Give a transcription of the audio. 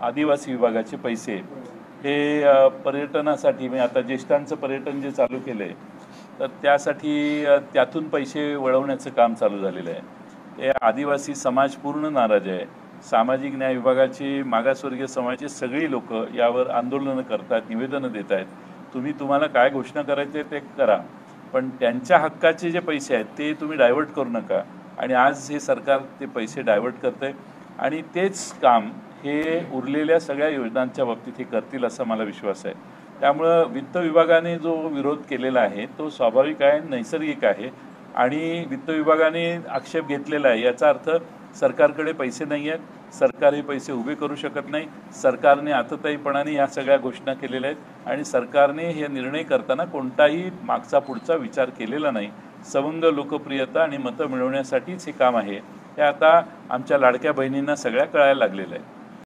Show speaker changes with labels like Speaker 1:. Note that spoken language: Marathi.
Speaker 1: आदिवासी विभागाचे पैसे हे पर्यटनासाठी म्हणजे आता ज्येष्ठांचं पर्यटन जे चालू केलं आहे तर त्यासाठी त्यातून पैसे वळवण्याचं काम चालू झालेलं आहे। ते आदिवासी समाज पूर्ण नाराज आहे। सामाजिक न्याय विभागाची मागासवर्गीय समाजाची सगळी लोक यावर आंदोलनं करतात, निवेदनं देत आहेत। तुम्हाला काय घोषणा करायचे ते करा, पण त्यांच्या हक्काचे जे पैसे आहेत ते तुम्ही डायव्हर्ट करू नका। आणि आज हे सरकार ते पैसे डायव्हर्ट करते आणि तेच काम हे उरलेल्या सगळ्या योजनांच्या बाबतीत हे करतील असा मला विश्वास आहे। त्यामुळे वित्त विभागाने जो विरोध केलेला आहे तो स्वाभाविक आहे, नैसर्गिक आहे आणि वित्त विभागाने आक्षेप घेतलेला आहे। याचा अर्थ सरकारकडे पैसे नाही आहेत, सरकार हे पैसे उभे करू शकत नाही। सरकारने आतताईपणाने या सगळ्या घोषणा केलेल्या आहेत आणि सरकारने हे निर्णय करताना कोणताही मागचा पुढचा विचार केलेला नाही। सवंग लोकप्रियता आणि मतं मिळवण्यासाठीच हे काम आहे। हे आता आमच्या लाडक्या बहिणींना सगळ्या कळायला लागलेलं आहे।